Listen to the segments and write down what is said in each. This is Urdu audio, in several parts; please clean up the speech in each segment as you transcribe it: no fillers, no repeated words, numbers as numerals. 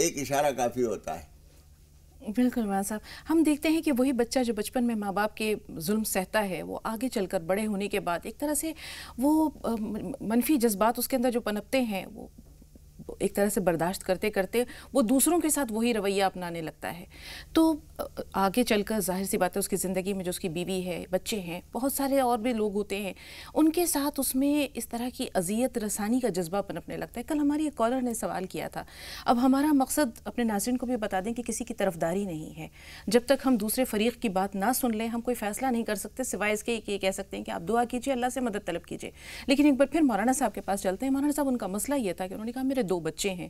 ایک اشارہ کافی ہوتا ہے۔ بالکل مولانا صاحب، ہم دیکھتے ہیں کہ وہی بچہ جو بچپن میں ماں باپ کے ظلم سہتا ہے، وہ آگے چل کر بڑے ہونے کے بعد ایک طرح سے وہ منفی جذبات اس کے اندر جو پنپتے ہیں، وہ ایک طرح سے برداشت کرتے کرتے وہ دوسروں کے ساتھ وہی رویہ اپنانے لگتا ہے۔ تو آگے چل کر ظاہر سی بات ہے اس کی زندگی میں جو اس کی بیوی ہے، بچے ہیں، بہت سارے اور بھی لوگ ہوتے ہیں، ان کے ساتھ اس میں اس طرح کی اذیت رسانی کا جذبہ پنپنے لگتا ہے۔ کل ہماری ایک کالر نے سوال کیا تھا، اب ہمارا مقصد اپنے ناظرین کو بھی بتا دیں کہ کسی کی طرفداری نہیں ہے، جب تک ہم دوسرے فریق کی بات نہ سن لیں ہم کوئی فیصلہ نہیں کر سکتے، سوائے اس کے یہ کہہ سکتے ہیں کہ آپ دعا کیجئے، اللہ سے مدد طلب کیجئے۔ لیکن ایک بار پھر مولانا صاحب کے پاس چلتے ہیں۔ مولانا صاحب، ان کا مسئلہ یہ تھا کہ انہوں نے کہا میرے 2 بچے ہیں،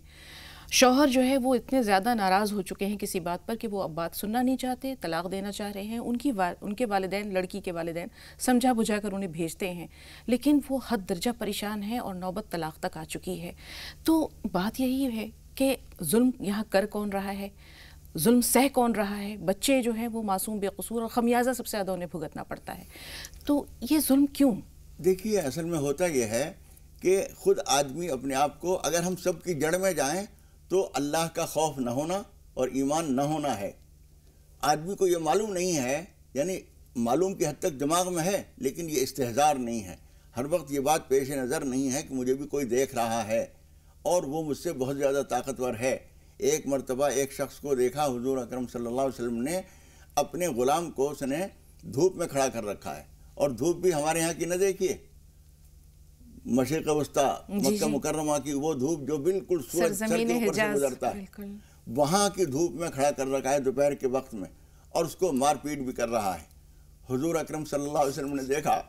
شوہر جو ہے وہ اتنے زیادہ ناراض ہو چکے ہیں کسی بات پر کہ وہ اب بات سننا نہیں چاہتے، طلاق دینا چاہ رہے ہیں۔ ان کے والدین، لڑکی کے والدین سمجھا بجھا کر انہیں بھیجتے ہیں، لیکن وہ حد درجہ پریشان ہیں اور نوبت طلاق تک آ چکی ہے۔ تو بات یہی ہے کہ ظلم یہاں کر کون رہا ہے، ظلم سہ کون رہا ہے؟ بچے جو ہیں وہ معصوم بے قصور، اور خمیازہ سب سے زیادہ انہیں بھگتنا پڑتا ہے۔ تو یہ ظلم کیوں؟ دیکھیے، اصل میں ہوتا یہ ہے کہ خود آدمی اپنے آپ کو، اگر ہم سب کی جڑ میں جائیں تو اللہ کا خوف نہ ہونا اور ایمان نہ ہونا ہے۔ آدمی کو یہ معلوم نہیں ہے، یعنی معلوم کی حد تک دماغ میں ہے، لیکن یہ استحضار نہیں ہے، ہر وقت یہ بات پیش نظر نہیں ہے کہ مجھے بھی کوئی دیکھ رہا ہے اور وہ مجھ سے بہت زیادہ طاقتور ہے۔ ایک مرتبہ ایک شخص کو دیکھا، حضور اکرم صلی اللہ علیہ وسلم نے اپنے غلام کو اس نے دھوپ میں کھڑا کر رکھا ہے، اور دھوپ بھی ہمارے یہاں کی نہ دیکھیے، مشرق وسطیٰ مکہ مکرمہ کی وہ دھوپ جو بالکل سورج سر کے اوپر سے گزرتا ہے، وہاں کی دھوپ میں کھڑا کر رکھا ہے دوپہر کے وقت میں، اور اس کو مار پیٹ بھی کر رہا ہے۔ حضور اکرم صلی اللہ علیہ وسلم نے دیکھا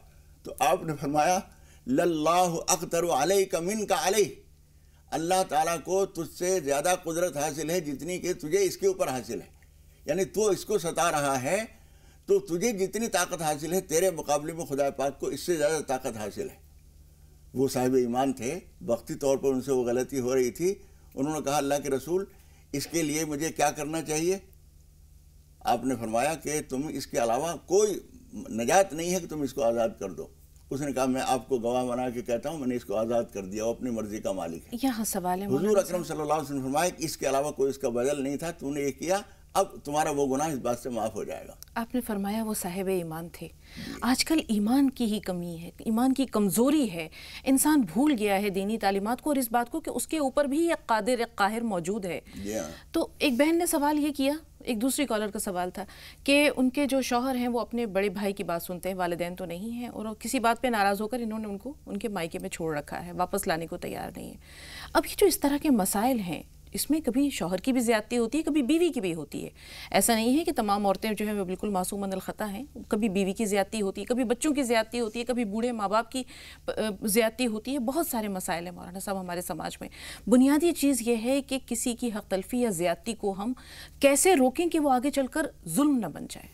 تو آپ نے فرمایا للہ اقدر علیک منک علیہ، اللہ تعالیٰ کو تجھ سے زیادہ قدرت حاصل ہے جتنی کہ تجھے اس کے اوپر حاصل ہے، یعنی تو اس کو ستا رہا ہے تو تجھے جتنی طاقت حاصل ہے تیرے مقابلے میں خدا پاک کو اس سے زیادہ طاقت حاصل ہے۔ وہ صاحب ایمان تھے، وقتی طور پر ان سے وہ غلطی ہو رہی تھی، انہوں نے کہا اللہ کے رسول اس کے لیے مجھے کیا کرنا چاہیے؟ آپ نے فرمایا کہ تم اس کے علاوہ کوئی نجات نہیں ہے کہ تم اس کو آزاد کر دو۔ اس نے کہا میں آپ کو گواہ بنا کے کہتا ہوں میں نے اس کو آزاد کر دیا، وہ اپنی مرضی کا مالک ہے۔ یہاں سوال ہے حضور اکرم صلی اللہ علیہ وسلم نے فرمایا کہ اس کے علاوہ کوئی اس کا بدل نہیں تھا، تو نے یہ کیا، اب تمہارا وہ گناہ اس بات سے معاف ہو جائے گا۔ آپ نے فرمایا وہ صاحب ایمان تھے۔ آج کل ایمان کی ہی کمی ہے، ایمان کی کمزوری ہے، انسان بھول گیا ہے دینی تعلیمات کو اور اس بات کو کہ اس کے اوپر بھی ایک قادر، ایک قاہر موجود ہے۔ تو ایک بہن نے سوال یہ کیا، ایک دوسری کالر کا سوال تھا کہ ان کے جو شوہر ہیں وہ اپنے بڑے بھائی کی بات سنتے ہیں، والدین تو نہیں ہیں، اور کسی بات پہ ناراض ہو کر انہوں نے ان کو ان کے مائکے میں چھوڑ رکھا ہے، واپس لانے کو تیار نہیں ہے۔ اب یہ جو اس طرح کے مسائل ہیں، اس میں کبھی شوہر کی بھی زیادتی ہوتی ہے، کبھی بیوی کی بھی ہوتی ہے۔ ایسا نہیں ہے کہ تمام عورتیں جو ہیں وہ بالکل معصوم من الخطا ہیں، کبھی بیوی کی زیادتی ہوتی ہے، کبھی بچوں کی زیادتی ہوتی ہے، کبھی بوڑھے ماں باپ کی زیادتی ہوتی ہے۔ بہت سارے مسائل ہیں مولانا صاحب ہمارے سماج میں۔ بنیادی چیز یہ ہے کہ کسی کی حق تلفی یا زیادتی کو ہم کیسے روکیں کہ وہ آگے چل کر ظلم نہ بن جائے۔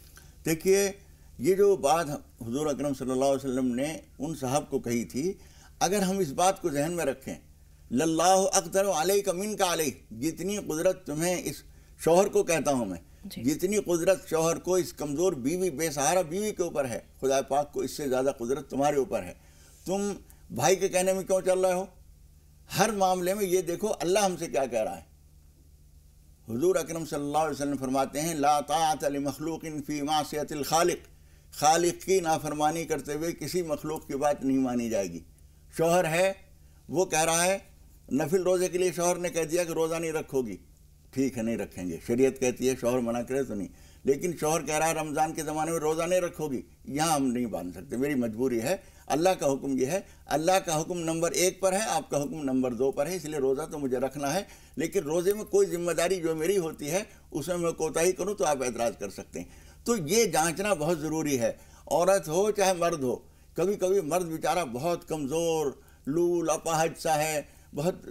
دیکھیے، یہ جو بات حضور اکرم صلی اللہ علیہ وسلم نے ان صاحب کو کہی تھی، اگر ہم اس بات کو ذہن میں رکھیں للہ اقدر علیک منک علیہ، جتنی قدرت تمہیں اس شوہر کو کہتا ہوں میں، جتنی قدرت شوہر کو اس کمزور بیوی، بے سہارا بیوی کے اوپر ہے، خدا پاک کو اس سے زیادہ قدرت تمہارے اوپر ہے۔ تم بھائی کے کہنے میں کیوں چل رہے ہو؟ ہر معاملے میں یہ دیکھو اللہ ہم سے کیا کہہ رہا ہے۔ حضور اکرم صلی اللہ علیہ وسلم فرماتے ہیں لا طاعۃ لمخلوق فی معصیۃ الخالق، خالق کی نافرمانی کرتے ہوئے کسی مخلوق کی بات نہیں مانی جائے گی۔ شوہر ہے، وہ کہہ رہا ہے، نفل روزے کے لیے شوہر نے کہہ دیا کہ روزہ نہیں رکھو گی، ٹھیک ہے نہیں رکھیں گے، شریعت کہتی ہے شوہر منع کرے تو نہیں، لیکن شوہر کہہ رہا ہے رمضان کے زمانے میں روزہ نہیں رکھو گی، یہاں ہم نہیں باندھ سکتے، میری مجبوری ہے، اللہ کا حکم یہ ہے، اللہ کا حکم نمبر 1 پر ہے، آپ کا حکم نمبر 2 پر ہے، اس لیے روزہ تو مجھے رکھنا ہے، لیکن روزے میں کوئی ذمہ داری جو میری ہوتی ہے اس میں کوتاہی کروں تو آپ اعتراض کر سکتے ہیں۔ تو یہ جانچنا بہت ضروری ہے، عورت ہو چاہے مرد ہو۔ کبھی کبھی مرد بیچارہ بہت کمزور، لول اپاہج سا ہے، بہت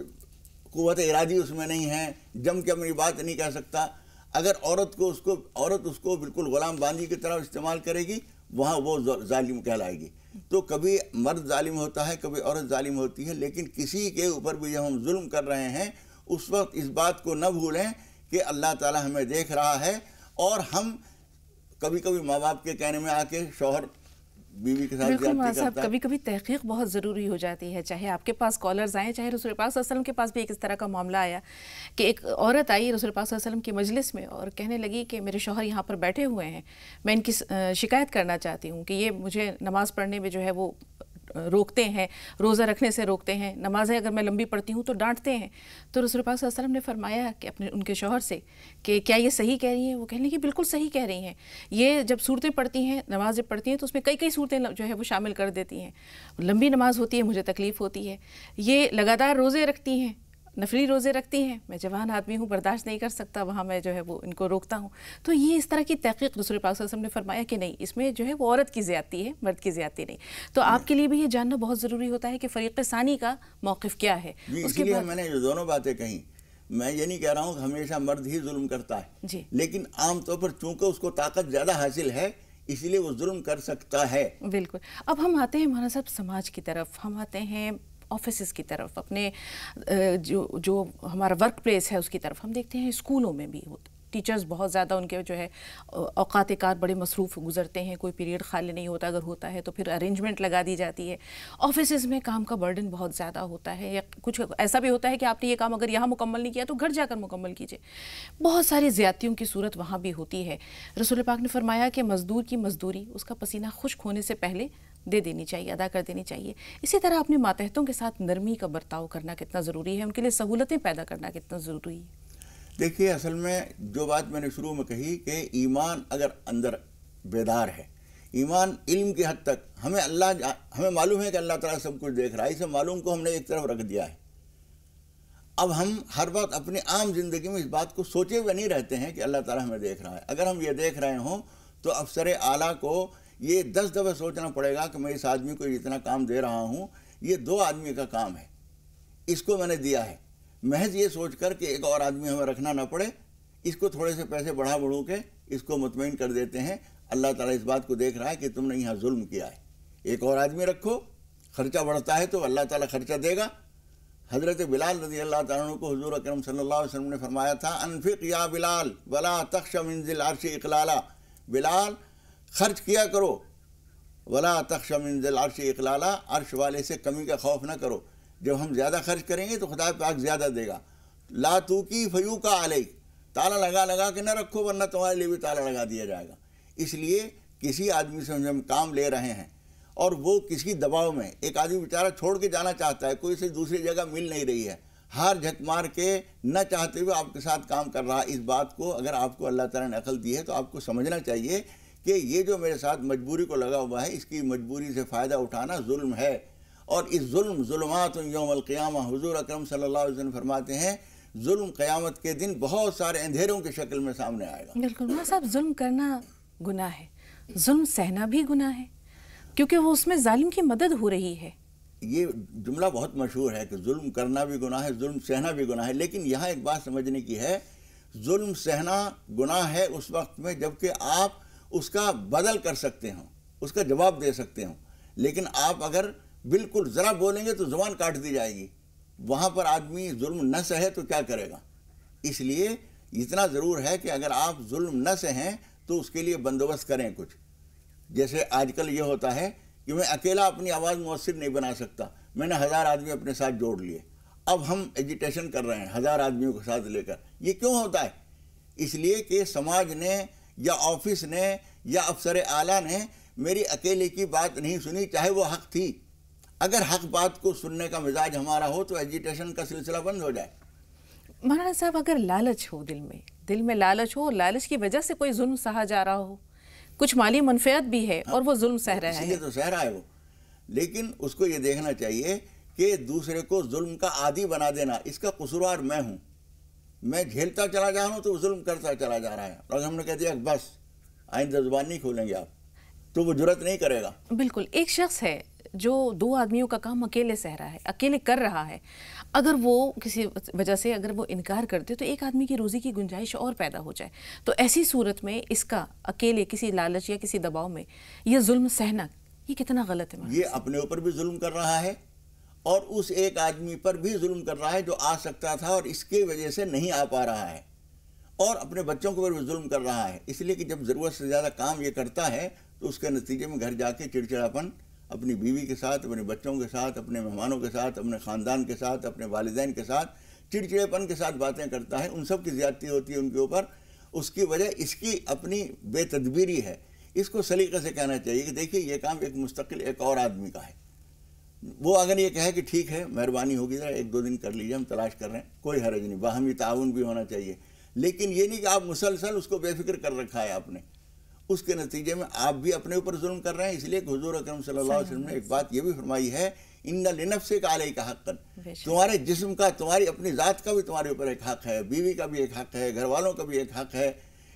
قوت ارادی اس میں نہیں ہے، جم کے اپنی بات نہیں کہہ سکتا۔ اگر عورت اس کو بالکل غلام باندھی کی طرح استعمال کرے گی، وہاں وہ ظالم کہلائے گی۔ تو کبھی مرد ظالم ہوتا ہے، کبھی عورت ظالم ہوتی ہے، لیکن کسی کے اوپر بھی جب ہم ظلم کر رہے ہیں اس وقت اس بات کو نہ بھولیں کہ اللہ تعالی ہمیں دیکھ رہا ہے، اور ہم کبھی کبھی ماں باپ کے کہنے میں آ کے شوہر بیوی کے ساتھ بالکل مولانا زیادتی صاحب، کرتا ہے. کبھی کبھی تحقیق بہت ضروری ہو جاتی ہے. چاہے آپ کے پاس کالرز آئیں، چاہے رسول پاک صلی اللہ علیہ وسلم کے پاس بھی ایک اس طرح کا معاملہ آیا کہ ایک عورت آئی رسول پاک صلی اللہ علیہ وسلم کی مجلس میں اور کہنے لگی کہ میرے شوہر یہاں پر بیٹھے ہوئے ہیں، میں ان کی شکایت کرنا چاہتی ہوں کہ یہ مجھے نماز پڑھنے میں جو ہے وہ روکتے ہیں، روزہ رکھنے سے روکتے ہیں، نمازیں اگر میں لمبی پڑھتی ہوں تو ڈانٹتے ہیں. تو رسول پاک صلی اللہ علیہ وسلم نے فرمایا کہ ان کے شوہر سے کہ کیا یہ صحیح کہہ رہی ہیں؟ وہ کہنے لگی بالکل صحیح کہہ رہی ہیں. یہ جب صورتیں پڑھتی ہیں، نمازیں پڑھتی ہیں تو اس میں کئی صورتیں جو ہے وہ شامل کر دیتی ہیں. لمبی نماز ہوتی ہے، مجھے تکلیف ہوتی ہے. یہ لگاتار روزے رکھتی ہیں، نفلی روزے رکھتی ہیں، میں جوان آدمی ہوں، برداشت نہیں کر سکتا، وہاں میں جو ہے وہ ان کو روکتا ہوں. تو یہ اس طرح کی تحقیق رسول پاک صلی اللہ علیہ وسلم نے فرمایا کہ نہیں، اس میں جو ہے وہ عورت کی زیادتی ہے، مرد کی زیادتی نہیں. تو آپ کے لیے بھی یہ جاننا بہت ضروری ہوتا ہے کہ فریق ثانی کا موقف کیا ہے. جی اس لیے میں نے جو دونوں باتیں کہیں، میں یہ نہیں کہہ رہا ہوں کہ ہمیشہ مرد ہی ظلم کرتا ہے جی، لیکن عام طور پر چونکہ اس کو طاقت زیادہ حاصل ہے اس لیے وہ ظلم کر سکتا ہے. بالکل. اب ہم آتے ہیں مولانا صاحب سماج کی طرف، ہم آتے ہیں آفیسز کی طرف، اپنے جو ہمارا ورک پلیس ہے اس کی طرف. ہم دیکھتے ہیں اسکولوں میں بھی ٹیچرز بہت زیادہ ان کے جو ہے اوقات کار بڑے مصروف گزرتے ہیں، کوئی پیریڈ خالی نہیں ہوتا، اگر ہوتا ہے تو پھر ارینجمنٹ لگا دی جاتی ہے. آفیسز میں کام کا برڈن بہت زیادہ ہوتا ہے، یا کچھ ایسا بھی ہوتا ہے کہ آپ نے یہ کام اگر یہاں مکمل نہیں کیا تو گھر جا کر مکمل کیجئے. بہت ساری زیادتیوں کی صورت وہاں بھی ہوتی ہے. رسول پاک نے فرمایا کہ مزدور کی مزدوری اس کا پسینہ خشک ہونے سے پہلے دے دینی چاہیے، ادا کر دینی چاہیے. اسی طرح اپنے ماتحتوں کے ساتھ نرمی کا برتاؤ کرنا کتنا ضروری ہے، ان کے لیے سہولتیں پیدا کرنا کتنا ضروری ہے. دیکھیے اصل میں جو بات میں نے شروع میں کہی کہ ایمان اگر اندر بیدار ہے، ایمان علم کی حد تک ہمیں معلوم ہے کہ اللہ تعالیٰ سب کچھ دیکھ رہا ہے، اسے معلوم کو ہم نے ایک طرف رکھ دیا ہے. اب ہم ہر وقت اپنی عام زندگی میں اس بات کو سوچے ہوئے نہیں رہتے ہیں کہ اللہ تعالیٰ ہمیں دیکھ رہا ہے. اگر ہم یہ دیکھ رہے ہوں تو افسر اعلیٰ کو یہ 10 دفعہ سوچنا پڑے گا کہ میں اس آدمی کو جتنا کام دے رہا ہوں یہ 2 آدمی کا کام ہے، اس کو میں نے دیا ہے. محض یہ سوچ کر کہ ایک اور آدمی ہمیں رکھنا نہ پڑے، اس کو تھوڑے سے پیسے بڑھا کے اس کو مطمئن کر دیتے ہیں. اللہ تعالیٰ اس بات کو دیکھ رہا ہے کہ تم نے یہاں ظلم کیا ہے، ایک اور آدمی رکھو، خرچہ بڑھتا ہے تو اللہ تعالیٰ خرچہ دے گا. حضرت بلال رضی اللہ تعالیٰ عنہ کو حضور اکرم صلی اللہ علیہ وسلم نے فرمایا تھا انفق یا بلال ولا تخش من ذی العرش اقلالا، بلال خرچ کیا کرو، ولا تخش من ذی العرش اقلالا، عرش والے سے کمی کا خوف نہ کرو. جب ہم زیادہ خرچ کریں گے تو خدا پاک زیادہ دے گا. لا توکی فیوکا علیک، تالا لگا کے نہ رکھو ورنہ تمہارے لیے بھی تالا لگا دیا جائے گا. اس لیے کسی آدمی سے ہم کام لے رہے ہیں اور وہ کسی دباؤ میں، ایک آدمی بیچارہ چھوڑ کے جانا چاہتا ہے، کوئی سے دوسری جگہ مل نہیں رہی ہے، ہار جھک مار کے نہ چاہتے ہوئے آپ کے ساتھ کام کر رہا ہے. اس بات کو اگر آپ کو اللہ تعالیٰ نے عقل دی ہے تو آپ کو سمجھنا چاہیے کہ یہ جو میرے ساتھ مجبوری کو لگا ہوا ہے، اس کی مجبوری سے فائدہ اٹھانا ظلم ہے. اور اس ظلمات یوم القیامہ، حضور اکرم صلی اللہ علیہ وسلم فرماتے ہیں ظلم قیامت کے دن بہت سارے اندھیروں کی شکل میں سامنے آئے گا. بالکل مولانا صاحب، ظلم کرنا گناہ ہے، ظلم سہنا بھی گناہ ہے، کیونکہ وہ اس میں ظالم کی مدد ہو رہی ہے. یہ جملہ بہت مشہور ہے کہ ظلم کرنا بھی گناہ ہے، ظلم سہنا بھی گناہ ہے. لیکن یہاں ایک بات سمجھنے کی ہے، ظلم سہنا گناہ ہے اس وقت میں جبکہ آپ اس کا بدل کر سکتے ہوں، اس کا جواب دے سکتے ہوں. لیکن آپ اگر بالکل ذرا بولیں گے تو زبان کاٹ دی جائے گی، وہاں پر آدمی ظلم نہ سہے تو کیا کرے گا. اس لیے اتنا ضرور ہے کہ اگر آپ ظلم نہ سہیں تو اس کے لیے بندوبست کریں کچھ. جیسے آج کل یہ ہوتا ہے کہ میں اکیلا اپنی آواز مؤثر نہیں بنا سکتا، میں نے 1000 آدمی اپنے ساتھ جوڑ لیے، اب ہم ایجیٹیشن کر رہے ہیں 1000 آدمیوں کو ساتھ لے کر. یہ کیوں ہوتا ہے؟ اس لیے کہ سماج نے یا آفس نے یا افسر اعلیٰ نے میری اکیلے کی بات نہیں سنی، چاہے وہ حق تھی. اگر حق بات کو سننے کا مزاج ہمارا ہو تو ایجیٹیشن کا سلسلہ بند ہو جائے. مولانا صاحب، اگر لالچ ہو، دل میں لالچ ہو، لالچ کی وجہ سے کوئی ظلم سہا جا رہا ہو، کچھ مالی منفعت بھی ہے اور وہ ظلم سہ رہا ہے، اس لیے تو سہ رہا ہے وہ. لیکن اس کو یہ دیکھنا چاہیے کہ دوسرے کو ظلم کا عادی بنا دینا، اس کا قصوروار میں ہوں، میں جھیلتا چلا جا رہا ہوں تو وہ ظلم کرتا چلا جا رہا ہے. اور ہم نے کہہ دیا بس آئندہ زبان نہیں کھولیں گے آپ، تو وہ جرأت نہیں کرے گا. بالکل. ایک شخص ہے جو 2 آدمیوں کا کام اکیلے سہ رہا ہے، اکیلے کر رہا ہے، اگر وہ کسی وجہ سے اگر وہ انکار کرتے تو ایک آدمی کی روزی کی گنجائش اور پیدا ہو جائے. تو ایسی صورت میں اس کا اکیلے کسی لالچ یا کسی دباؤ میں یہ ظلم سہنا یہ کتنا غلط ہے؟ یہ اپنے اوپر بھی ظلم کر رہا ہے اور اس ایک آدمی پر بھی ظلم کر رہا ہے جو آ سکتا تھا اور اس کی وجہ سے نہیں آ پا رہا ہے، اور اپنے بچوں کو بھی ظلم کر رہا ہے. اس لیے کہ جب ضرورت سے زیادہ کام یہ کرتا ہے تو اس کے نتیجے میں گھر جا کے چڑچڑاپن اپنی بیوی کے ساتھ، اپنے بچوں کے ساتھ، اپنے مہمانوں کے ساتھ، اپنے خاندان کے ساتھ، اپنے والدین کے ساتھ چڑچڑےپن کے ساتھ باتیں کرتا ہے، ان سب کی زیادتی ہوتی ہے ان کے اوپر. اس کی وجہ اس کی اپنی بے تدبیری ہے. اس کو سلیقے سے کہنا چاہیے کہ دیکھیے یہ کام ایک مستقل ایک اور آدمی کا ہے. وہ اگر یہ کہے کہ ٹھیک ہے مہربانی ہوگی ذرا 1-2 دن کر لیجیے، ہم تلاش کر رہے ہیں، کوئی حرج نہیں، باہمی تعاون بھی ہونا چاہیے. لیکن یہ نہیں کہ آپ مسلسل اس کو بے فکر کر رکھا ہے آپ نے. اس کے نتیجے میں آپ بھی اپنے اوپر ظلم کر رہے ہیں. اس لیے کہ حضور اکرم صلی اللہ علیہ وسلم نے ایک بات یہ بھی فرمائی ہے، ان لنفسک علیک حقا، تمہارے جسم کا، تمہاری اپنی ذات کا بھی تمہارے اوپر ایک حق ہے، بیوی کا بھی ایک حق ہے، گھر والوں کا بھی ایک حق ہے.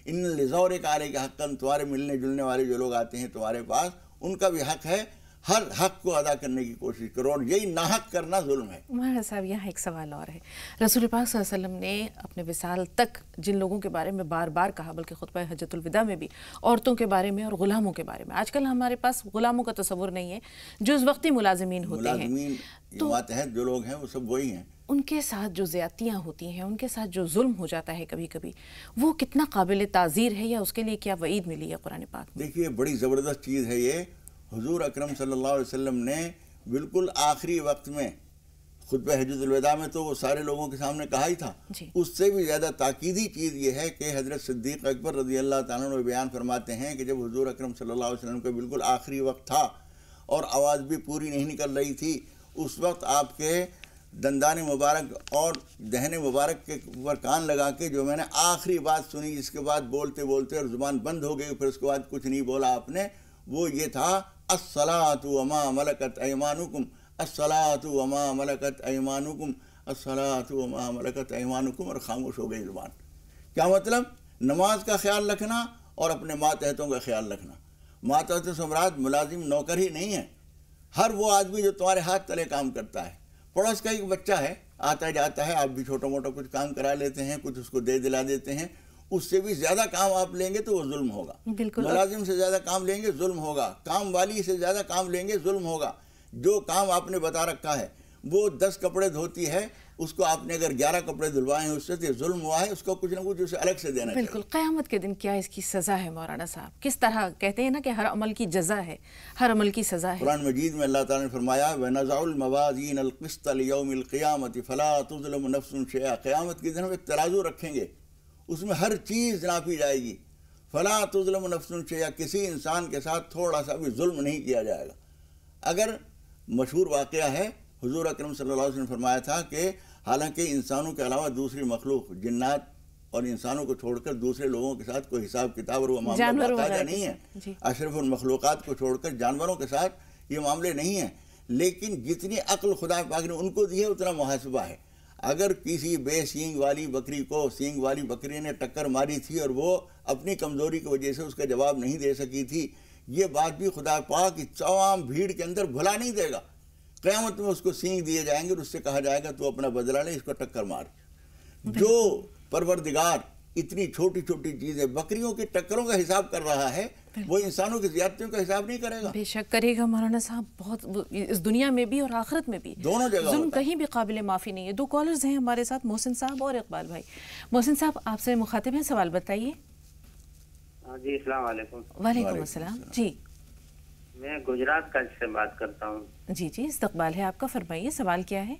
ان لزورک علیک حقا، تمہارے ملنے جلنے والے جو لوگ آتے ہیں تمہارے پاس ان کا بھی حق ہے. ہر حق کو ادا کرنے کی کوشش کرو، اور یہی ناحق کرنا ظلم ہے. مولانا صاحب یہاں ایک سوال اور ہے. رسول پاک صلی اللہ علیہ وسلم نے اپنے وصال تک جن لوگوں کے بارے میں بار بار کہا، بلکہ خطبہ حجۃ الوداع میں بھی عورتوں کے بارے میں اور غلاموں کے بارے میں. آج کل ہمارے پاس غلاموں کا تصور نہیں ہے، جو اس وقتی ملازمین ہوتے ہیں، ملازمین ماتحت جو لوگ ہیں وہ سب وہی ہیں. ان کے ساتھ جو زیادتیاں ہوتی ہیں، ان کے ساتھ جو ظلم ہو جاتا ہے کبھی کبھی، وہ کتنا قابل تعزیر ہے، یا اس کے لیے کیا وعید ملی ہے قرآن پاک میں؟ دیکھیے بڑی زبردست چیز ہے یہ. حضور اکرم صلی اللہ علیہ وسلم نے بالکل آخری وقت میں خطبہ حجۃ الوداع میں تو وہ سارے لوگوں کے سامنے کہا ہی تھا. اس سے بھی زیادہ تاکیدی چیز یہ ہے کہ حضرت صدیق اکبر رضی اللہ تعالیٰ عنہ بیان فرماتے ہیں کہ جب حضور اکرم صلی اللہ علیہ وسلم کا بالکل آخری وقت تھا اور آواز بھی پوری نہیں نکل رہی تھی، اس وقت آپ کے دندان مبارک اور دہن مبارک کے اوپر کان لگا کے جو میں نے آخری بات سنی، جس کے بعد بولتے بولتے اور زبان بند ہو گئی، پھر اس کے بعد کچھ نہیں بولا آپ نے، وہ یہ تھا الصلاۃ وما ملکت ایمانکم، الصلاۃ وما ملکت ایمانکم، الصلاۃ وما ملکت ایمانکم، اور خاموش ہو گئی زبان. کیا مطلب؟ نماز کا خیال رکھنا اور اپنے ماتحتوں کا خیال رکھنا. ماتحت سے مراد ملازم نوکر ہی نہیں ہے، ہر وہ آدمی جو تمہارے ہاتھ تلے کام کرتا ہے. پڑوس کا ایک بچہ ہے، آتا جاتا ہے، آپ بھی چھوٹا موٹا کچھ کام کرا لیتے ہیں، کچھ اس کو دے دلا دیتے ہیں، اس سے بھی زیادہ کام آپ لیں گے تو وہ ظلم ہوگا. ملازم سے زیادہ کام لیں گے ظلم ہوگا، کام والی سے زیادہ کام لیں گے ظلم ہوگا. جو کام آپ نے بتا رکھا ہے، وہ 10 کپڑے دھوتی ہے، اس کو آپ نے اگر 11 کپڑے دھلوائے ہیں اس سے تو ظلم ہوا ہے، اس کو کچھ نہ کچھ اسے الگ سے دینا چاہیے. بالکل. قیامت کے دن کیا اس کی سزا ہے مولانا صاحب؟ کس طرح کہتے ہیں نا کہ ہر عمل کی جزا ہے، ہر عمل کی سزا ہے. قرآن مجید میں اللہ تعالیٰ نے فرمایا وَنَضَعُ الْمَوَازِينَ الْقِسْطَ لِيَوْمِ الْقِيَامَةِ فَلَا تُظْلَمُ نَفْسٌ شَيْئًا. قیامت کے دن ہم ایک ترازو رکھیں گے، اس میں ہر چیز ناپی جائے گی. فَلَا تُظْلَمُ نَفْسٌ شَيْئًا، کسی انسان کے ساتھ تھوڑا سا بھی ظلم نہیں کیا جائے گا. اگر مشہور واقعہ ہے، حضور اکرم صلی اللہ علیہ وسلم نے فرمایا تھا کہ حالانکہ انسانوں کے علاوہ دوسری مخلوق، جنات اور انسانوں کو چھوڑ کر دوسرے لوگوں کے ساتھ کوئی حساب کتاب اور وہ معاملہ باقاعدہ نہیں ہے. اشرف المخلوقات کو چھوڑ کر جانوروں کے ساتھ یہ معاملے نہیں ہیں. لیکن جتنی عقل خدا پاک نے ان کو دی ہے اتنا محاسبہ ہے. اگر کسی بے سینگ والی بکری کو سینگ والی بکری نے ٹکر ماری تھی اور وہ اپنی کمزوری کی وجہ سے اس کا جواب نہیں دے سکی تھی، یہ بات بھی خدا پاک کی عوام بھیڑ کے اندر بھلا نہیں دے گا. قیامت میں اس کو سینگ دیے جائیں گے اور اس سے کہا جائے گا تو اپنا بدلہ لے، اس کو ٹکر مار. جو پروردگار اتنی چھوٹی چھوٹی چیزیں، بکریوں کی ٹکروں کا حساب کر رہا ہے، وہ انسانوں کی زیادتیوں کا حساب نہیں کرے گا. بے شک کرے گا مولانا صاحب. بہت اس دنیا میں بھی اور آخرت میں بھی دونوں جگہ ظلم کہیں بھی قابل معافی نہیں ہے. 2 کالرز ہیں ہمارے ساتھ، محسن صاحب اور اقبال بھائی. محسن صاحب آپ سے مخاطب ہیں، سوال بتائیے. جی السلام علیکم. وعلیکم السلام. جی میں گجرات کچھ سے بات کرتا ہوں. جی استقبال ہے آپ کا، فرمائیے سوال کیا ہے.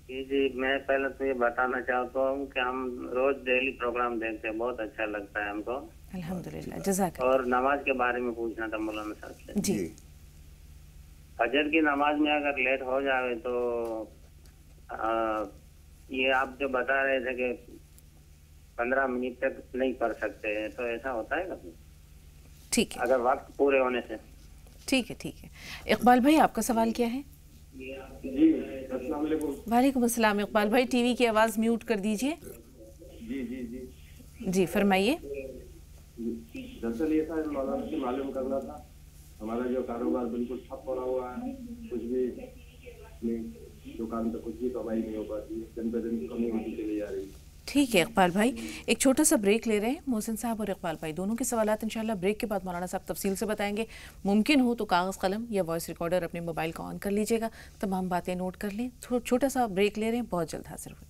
جی میں پہلے تو یہ بتانا چاہتا ہوں کہ ہم روز ڈیلی پروگرام دیکھتے ہیں، بہت اچھا لگتا ہے ہم کو. الحمدللہ، جزاک. اور نماز کے بارے میں پوچھنا تھا مولانا صاحب سے. جی فجر کی نماز میں اگر لیٹ ہو جائے تو یہ آپ جو بتا رہے تھے کہ 15 منٹ تک نہیں پڑھ سکتے ہیں، تو ایسا ہوتا ہے کبھی؟ ٹھیک ہے، اگر وقت پورے ہونے سے. ٹھیک ہے. اقبال بھائی آپ کا سوال کیا ہے. جی السلام علیکم. وعلیکم السلام. اقبال بھائی ٹی وی کی آواز میوٹ کر دیجئے. جی فرمائیے. دراصل یہ تھا مولانا سے معلوم کرنا تھا، ہمارا جو کاروبار بالکل ٹھپ پڑا ہوا ہے، کچھ بھی اپنی دکان پہ کچھ بھی کمائی نہیں ہو پاتی، دن بہ دن کمی ہوتی چلی جا رہی ہے. ٹھیک ہے اقبال بھائی، ایک چھوٹا سا بریک لے رہے ہیں. محسن صاحب اور اقبال بھائی دونوں کے سوالات انشاءاللہ بریک کے بعد مولانا صاحب تفصیل سے بتائیں گے. ممکن ہو تو کاغذ قلم یا وائس ریکارڈر اپنے موبائل کا آن کر لیجئے گا، تمام باتیں نوٹ کر لیں. چھوٹا سا بریک لے رہے ہیں، بہت جلد حاضر ہوئے.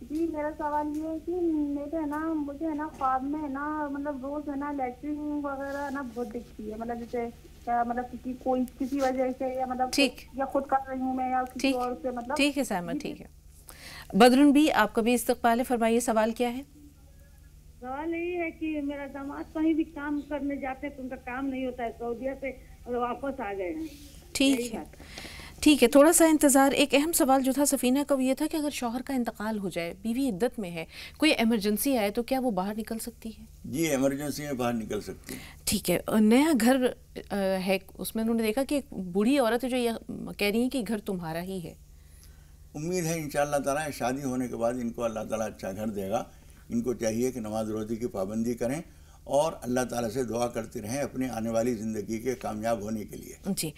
جی میرا سوال یہ ہے کہ مجھے نا خواب میں ہے نا مطلب روز ہے نا لیٹرین وغیرہ نا بہت دکھتی ہے، مطلب جیسے مطلب کسی وجہ سے یا مطلب ٹھیک، یا خود کر رہی ہوں میں یا کسی اور سے مطلب. ٹھیک ہے سائمہ، ٹھیک ہے. بدرن بھی آپ کا بھی استقبال ہے، فرمائیے سوال کیا ہے؟ سوال یہ ہے کہ میرا داماد کہیں بھی کام کرنے جاتے تو ان کا کام نہیں ہوتا ہے، سعودیہ سے واپس آ گئے ہیں. ٹھیک ہے، ٹھیک ہے، تھوڑا سا انتظار. ایک اہم سوال جو تھا سفینہ کا وہ یہ تھا کہ اگر شوہر کا انتقال ہو جائے، بیوی عدت میں ہے، کوئی ایمرجنسی آئے تو کیا وہ باہر نکل سکتی ہے؟ جی ایمرجنسی میں باہر نکل سکتی ہے. ٹھیک ہے. نیا گھر ہے، اس میں انہوں نے دیکھا کہ ایک بوڑھی عورت ہے جو یہ کہہ رہی ہے کہ گھر تمہارا ہی ہے. امید ہے انشاءاللہ تعالیٰ شادی ہونے کے بعد ان کو اللہ تعالیٰ اچھا گھر دے گا. ان کو چاہیے کہ نماز روزی کی پابندی کریں اور اللہ تعالیٰ سے دعا کرتے رہیں اپنے آنے والی زندگی کے کامیاب ہونے کے لیے. جی،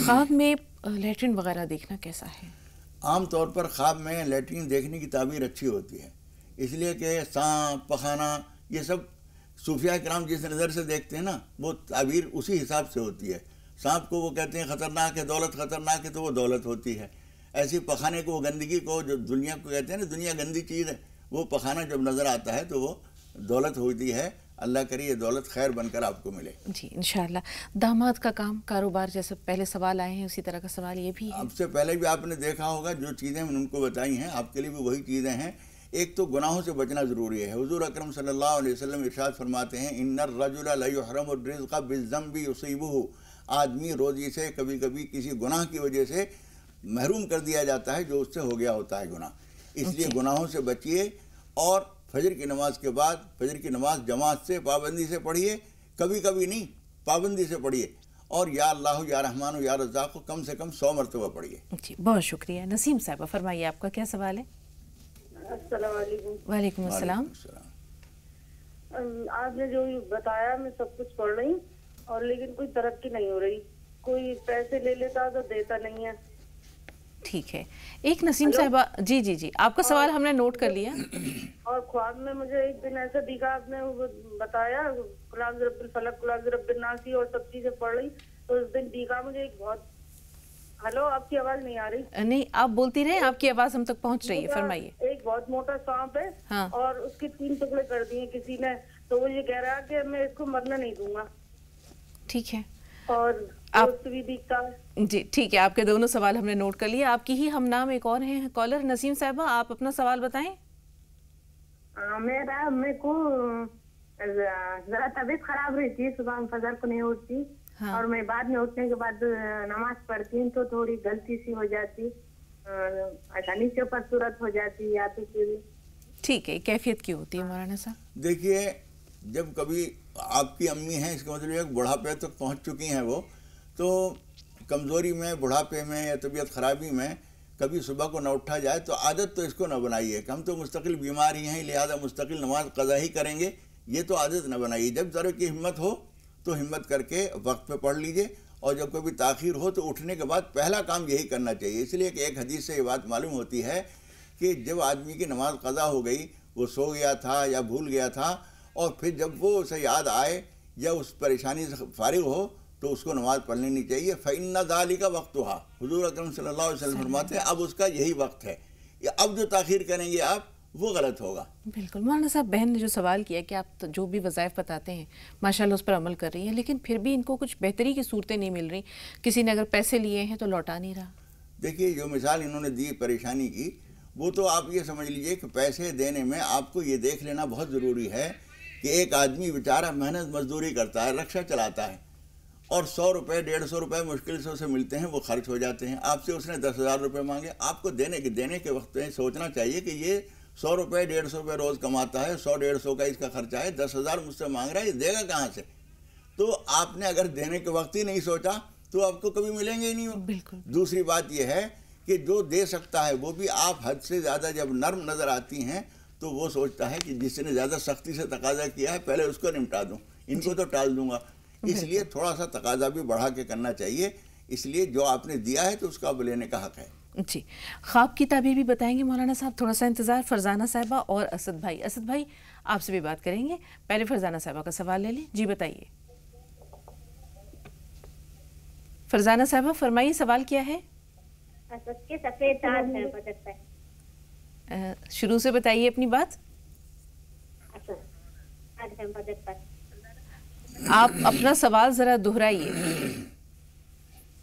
خواب میں لیٹرین وغیرہ دیکھنا کیسا ہے؟ عام طور پر خواب میں لیٹرین دیکھنے کی تعبیر اچھی ہوتی ہے، اس لیے کہ سانپ پخانہ یہ سب صوفیہ کرام جس نظر سے دیکھتے ہیں نا وہ تعبیر اسی حساب سے ہوتی ہے. سانپ کو وہ کہتے ہیں خطرناک ہے، دولت خطرناک ہے تو وہ دولت ہوتی ہے. ایسی پخانے کو، وہ گندگی کو، جو دنیا کو کہتے ہیں نا دنیا گندی چیز ہے، وہ پخانہ جب نظر آتا ہے تو وہ دولت ہوتی ہے. اللہ کرے یہ دولت خیر بن کر آپ کو ملے. جی انشاءاللہ. داماد کا کام کاروبار، جیسے پہلے سوال آئے ہیں اسی طرح کا سوال یہ بھی ہے. اب سے پہلے بھی آپ نے دیکھا ہوگا جو چیزیں میں نے ان کو بتائی ہیں آپ کے لیے بھی وہی چیزیں ہیں. ایک تو گناہوں سے بچنا ضروری ہے. حضور اکرم صلی اللہ علیہ وسلم ارشاد فرماتے ہیں ان الرجل لیحرم الرزق بالذنب یصیبہ. آدمی روزی سے کبھی کبھی کسی گناہ کی وجہ سے محروم کر دیا جاتا ہے جو اس سے ہو گیا ہوتا ہے گناہ. اس لیے گناہوں سے بچیے اور فجر کی نماز کے بعد فجر کی نماز جماعت سے پابندی سے پڑھیے، کبھی کبھی نہیں پابندی سے پڑھیے، اور یا اللہ یا رحمان یا رزاق کو کم سے کم 100 مرتبہ پڑھیے. جی بہت شکریہ. نسیم صاحبہ فرمائیے آپ کا کیا سوال ہے؟ السلام علیکم. وعلیکم السلام. آپ نے جو بتایا میں سب کچھ پڑھ رہی ہوں اور لیکن کوئی ترقی نہیں ہو رہی. کوئی پیسے لے لیتا تو دیتا نہیں ہے. ٹھیک ہے. ایک نسیم صاحبہ، جی جی جی آپ کا سوال ہم نے نوٹ کر لیا. اور خواب میں مجھے ایک دن ایسا دکھا، آپ نے بتایا قل اعوذ برب الفلق قل اعوذ برب الناس اور سب چیزیں پڑھ رہی تو اس دن دکھا مجھے ایک بہت. ہلو آپ کی آواز نہیں آ رہی؟ نہیں آپ بولتی رہے، آپ کی آواز ہم تک پہنچ رہی ہے، فرمائیے. ایک بہت موٹا سانپ ہے ہاں. اور اس کے 3 ٹکڑے کر دیے کسی نے، تو وہ یہ کہہ رہا کہ میں اس کو مرنے نہیں دوں گا. ٹھیک ہے. اور دوست بھی دکھتا ہے. جی ٹھیک ہے، آپ کے دونوں سوال ہم نے نوٹ کر لیا. آپ کی ہی ہم نام ایک اور ہیں کالر نسیم صاحبہ، آپ اپنا سوال بتائیں. میرے کو ذرا طبیعت خراب رہتی ہے، صبح فجر کو نہیں اٹھتی اور میں بعد میں اٹھنے کے بعد نماز پڑھتی ہوں تو تھوڑی غلطی سی ہو جاتی، آسانی سے اوپر صورت ہو جاتی یا تو پھر. ٹھیک ہے، کیفیت کی ہوتی ہے مولانا صاحب؟ دیکھیے جب کبھی آپ کی امی ہیں اس کا مطلب ایک بڑھاپے تک پہنچ چکی ہیں وہ، تو کمزوری میں، بڑھاپے میں یا طبیعت خرابی میں کبھی صبح کو نہ اٹھا جائے تو عادت تو اس کو نہ بنائیے کہ ہم تو مستقل بیماری ہیں لہذا مستقل نماز قضا ہی کریں گے. یہ تو عادت نہ بنائیے. جب ذرا کی ہمت ہو تو ہمت کر کے وقت پہ پڑھ لیجئے، اور جب کبھی تاخیر ہو تو اٹھنے کے بعد پہلا کام یہی کرنا چاہیے. اس لیے کہ ایک حدیث سے یہ بات معلوم ہوتی ہے کہ جب آدمی کی نماز قضا ہو گئی، وہ سو گیا تھا یا بھول گیا تھا، اور پھر جب وہ اسے یاد آئے یا اس پریشانی سے فارغ ہو تو اس کو نماز پڑھ لینی چاہیے. فَإِنَّ ذَلِكَ وَقْتُهَا. حضور اکرم صلی اللہ علیہ وسلم فرماتے ہیں اب اس کا یہی وقت ہے. اب جو تاخیر کریں گے آپ وہ غلط ہوگا. بالکل. مولانا صاحب بہن نے جو سوال کیا کہ آپ جو بھی وظائف بتاتے ہیں ماشاءاللہ اس پر عمل کر رہی ہیں، لیکن پھر بھی ان کو کچھ بہتری کی صورتیں نہیں مل رہی. کسی نے اگر پیسے لیے ہیں تو لوٹا نہیں رہا. دیکھیے جو مثال انہوں نے دی پریشانی کی، وہ تو آپ یہ سمجھ لیجئے کہ پیسے دینے میں آپ کو یہ دیکھ لینا بہت ضروری ہے کہ ایک آدمی بیچارہ محنت مزدوری کرتا ہے، رکشہ چلاتا ہے، اور 100 روپے 150 روپے مشکل سے اسے ملتے ہیں، وہ خرچ ہو جاتے ہیں. آپ سے اس نے 10,000 روپے مانگے. آپ کو دینے کے وقت میں سوچنا چاہیے کہ یہ 100 روپے 150 روپے روز کماتا ہے، 100-150 کا اس کا خرچہ ہے، 10,000 مجھ سے مانگ رہا ہے، یہ دے گا کہاں سے؟ تو آپ نے اگر دینے کے وقت ہی نہیں سوچا تو آپ کو کبھی ملیں گے ہی نہیں. بالکل. دوسری بات یہ ہے کہ جو دے سکتا ہے وہ بھی آپ حد سے زیادہ جب نرم نظر آتی ہیں تو وہ سوچتا ہے کہ جس نے زیادہ سختی سے تقاضا کیا ہے پہلے اس کو نمٹا دوں، ان کو تو ٹال دوں گا. اس لیے تھوڑا سا تقاضا بھی بڑھا کے کرنا چاہیے. اس لیے جو آپ نے دیا ہے تو اس کا اب لینے کا حق ہے. جی خواب کی تعبیر بھی بتائیں گے مولانا صاحب؟ تھوڑا سا انتظار. فرزانہ صاحبہ اور اسد بھائی. اسد بھائی آپ سے بھی بات کریں گے، پہلے فرزانہ صاحبہ کا سوال لے لیں. جی بتائیے فرزانہ صاحبہ، فرمائیے سوال کیا ہے؟ سفید دانت ہے بدن پہ. شروع سے بتائیے اپنی بات. آپ اپنا سوال ذرا دہرائیے.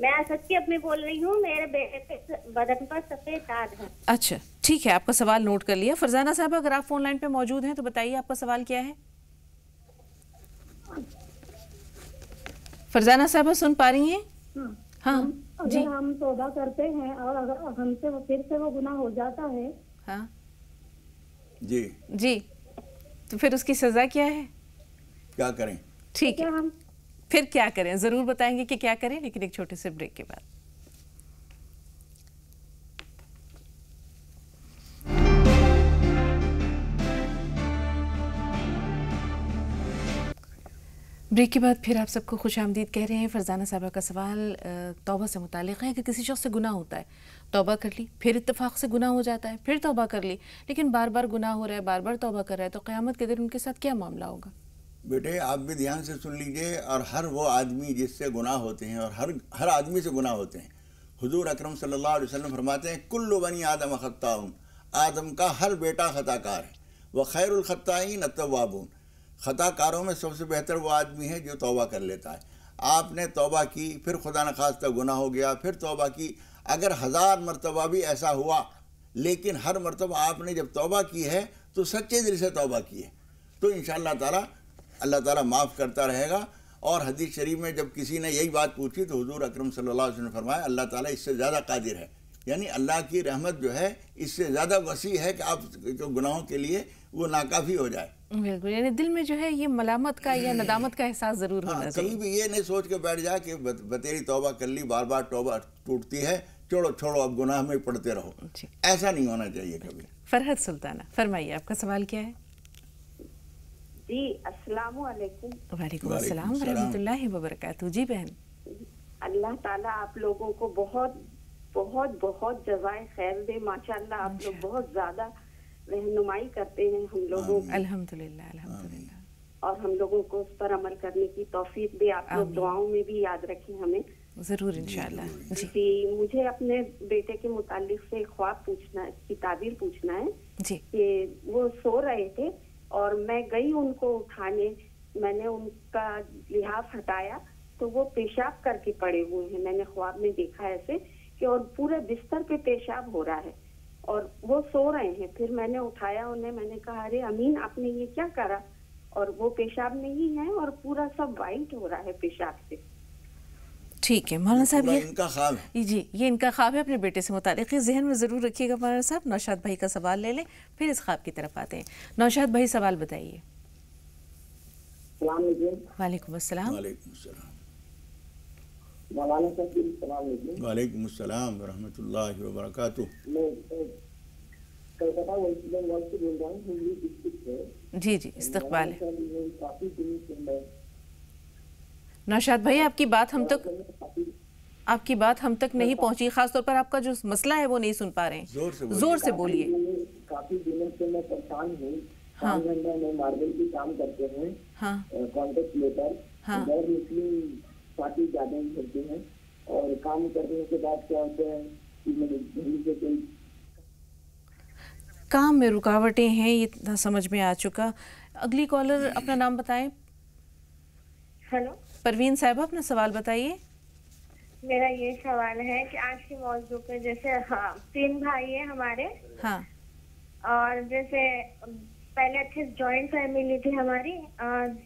میں اسد کی اپنی بول رہی ہوں. میرے بیٹے کے بدن پر سفید داغ ہے. اچھا ٹھیک ہے, آپ کا سوال نوٹ کر لیا. فرزانہ صاحبہ اگر آپ فون لائن پہ موجود ہیں تو بتائیے آپ کا سوال کیا ہے. فرزانہ صاحبہ سن پا رہی ہیں؟ ہاں جی. اگر ہم توبہ کرتے ہیں اور اگر ہم سے پھر سے وہ گناہ ہو جاتا ہے. ہاں جی جی, تو پھر اس کی سزا کیا ہے؟ کیا کریں؟ ٹھیک ہے, پھر کیا کریں ضرور بتائیں گے کہ کیا کریں, لیکن ایک چھوٹے سے بریک کے بعد. بریک کے بعد پھر آپ سب کو خوش آمدید کہہ رہے ہیں. فرزانہ صاحبہ کا سوال توبہ سے متعلق ہے کہ کسی شخص سے گناہ ہوتا ہے, توبہ کر لی, پھر اتفاق سے گناہ ہو جاتا ہے, پھر توبہ کر لی, لیکن بار بار گناہ ہو رہا ہے, بار بار توبہ کر رہا ہے, تو قیامت کے دن ان کے ساتھ کیا معاملہ ہوگا؟ بیٹے آپ بھی دھیان سے سن لیجئے, اور ہر وہ آدمی جس سے گناہ ہوتے ہیں, اور ہر آدمی سے گناہ ہوتے ہیں, حضور اکرم صلی اللہ علیہ وسلم فرماتے ہیں کل بنی آدم خطاؤن, آدم کا ہر بیٹا خطا کار ہے. وخیر الخطائین التوابون, خطا کاروں میں سب سے بہتر وہ آدمی ہے جو توبہ کر لیتا ہے. آپ نے توبہ کی, پھر خدا نخواستہ گناہ ہو گیا, پھر توبہ کی, اگر 1000 مرتبہ بھی ایسا ہوا, لیکن ہر مرتبہ آپ نے جب توبہ کی ہے تو سچے دل سے توبہ کی ہے, تو انشاءاللہ تعالی اللہ تعالیٰ معاف کرتا رہے گا. اور حدیث شریف میں جب کسی نے یہی بات پوچھی تو حضور اکرم صلی اللہ علیہ وسلم نے فرمایا اللہ تعالیٰ اس سے زیادہ قادر ہے, یعنی اللہ کی رحمت جو ہے اس سے زیادہ وسیع ہے کہ آپ کے گناہوں کے لیے وہ ناکافی ہو جائے. بالکل, یعنی دل میں جو ہے یہ ملامت کا یا ندامت کا احساس ضرور ہونا چاہیے. کبھی بھی یہ نہیں سوچ کے بیٹھ جائے کہ بتیری توبہ کر لی, بار بار توبہ ٹوٹتی ہے, چھوڑو اب گناہ میں پڑتے رہو, ایسا نہیں ہونا چاہیے کبھی. فرحت سلطانہ فرمائیے آپ کا سوال کیا ہے؟ جی السلام علیکم. وعلیکم السلام ورحمۃ اللہ وبرکاتہ. جی بہن, اللہ تعالیٰ آپ لوگوں کو بہت بہت بہت جزائے خیر دے. ماشاءاللہ آپ لوگ بہت زیادہ رہنمائی کرتے ہیں ہم لوگوں کی, الحمدللہ الحمدللہ, اور ہم لوگوں کو اس پر عمل کرنے کی توفیق دے. آپ لوگ دعاؤں میں بھی یاد رکھیں ہمیں. ضرور انشاءاللہ. جی مجھے اپنے بیٹے کے متعلق سے خواب پوچھنا ہے, کی تعبیر پوچھنا ہے. جی, کہ وہ سو رہے تھے اور میں گئی ان کو اٹھانے, میں نے ان کا لحاف ہٹایا تو وہ پیشاب کر کے پڑے ہوئے ہیں. میں نے خواب میں دیکھا ایسے کہ اور پورے بستر پہ پیشاب ہو رہا ہے اور وہ سو رہے ہیں. پھر میں نے اٹھایا انہیں, میں نے کہا ارے امین آپ نے یہ کیا کرا, اور وہ پیشاب نہیں ہے اور پورا سب وائٹ ہو رہا ہے پیشاب سے. ٹھیک ہے مولانا صاحب, یہ ان کا خواب ہے. جی یہ ان کا خواب ہے اپنے بیٹے سے متعلق, یہ ذہن میں ضرور رکھیے گا مولانا صاحب. نوشاد بھائی کا سوال لے لیں, پھر اس خواب کی طرف آتے ہیں. نوشاد بھائی سوال بتائیے. السلام علیکم. وعلیکم السلام. وعلیکم السلام. مولانا صاحب السلام علیکم. وعلیکم السلام ورحمۃ اللہ وبرکاتہ. میں کلکتہ ونسلم وال سے بول رہا ہوں, ہندی ڈسٹرکٹ سے. جی جی استقبال ہے. کافی دنوں سے میں نوشاد بھائی آپ کی بات ہم تک نہیں پہنچی, خاص طور پر آپ کا جو مسئلہ ہے وہ نہیں سن پا رہے ہیں, زور سے بولیے. کافی دنوں سے میں پریشان ہوں. میں ماربل کی کام کرتے ہیں, کانٹیکٹ لیبر, غیر مسلم پارٹی زیادہ ہی کرتے ہیں, اور کام کرنے کے بعد کیا ہوتا ہے کہ میرے گھر سے کوئی کام میں رکاوٹیں ہیں, یہ سمجھ میں آ چکا. اگلی کالر اپنا نام بتائیں. ہیلو پروین صاحبہ اپنا سوال بتائیے. میرا یہ سوال ہے کہ آج کے موضوع پہ جیسے 3 بھائی ہیں ہمارے, ہاں, اور جیسے پہلے اچھے جوائنٹ فیملی تھی ہماری,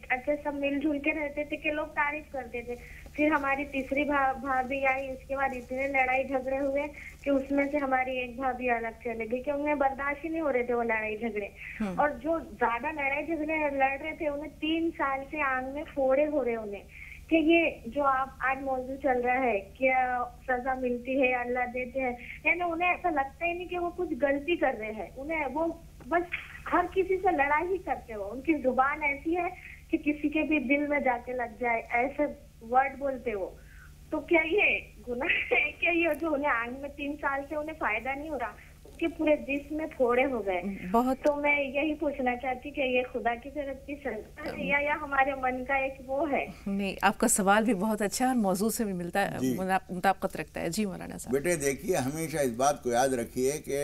اچھے سب مل جل کے رہتے تھے کہ لوگ تعریف کرتے تھے. پھر ہماری تیسری بھابھی آئی, اس کے بعد اتنے لڑائی جھگڑے ہوئے کہ اس میں سے ہماری ایک بھابھی الگ چلے گئی کہ انہیں برداشت ہی نہیں ہو رہے تھے وہ لڑائی جھگڑے. اور جو زیادہ لڑائی جھگڑے لڑ رہے تھے انہیں 3 سال سے آنکھ میں پھوڑے ہو رہے انہیں, کہ یہ جو آپ آج موضوع چل رہا ہے کیا سزا ملتی ہے اللہ دیتے ہیں, یعنی انہیں ایسا لگتا ہی نہیں کہ وہ کچھ غلطی کر رہے ہیں. انہیں وہ بس ہر کسی سے لڑائی ہی کرتے ہو, ان کی زبان ایسی ہے کہ کسی کے بھی دل میں جا کے لگ جائے, ایسے ورڈ بولتے ہو. تو کیا یہ گناہ ہے, کیا یہ جو انہیں آنکھ میں 3 سال سے انہیں فائدہ نہیں ہو رہا, ان کے پورے جسم میں پھوڑے ہو گئے بہت. تو میں یہی پوچھنا چاہتی کہ یہ خدا کی طرف کی سزا ہے یا ہمارے من کا ایک وہ ہے. نہیں, آپ کا سوال بھی بہت اچھا ہے اور موضوع سے بھی ملتا ہے, مطابقت رکھتا ہے. جی مولانا صاحب. بیٹے دیکھیے, ہمیشہ اس بات کو یاد رکھیے کہ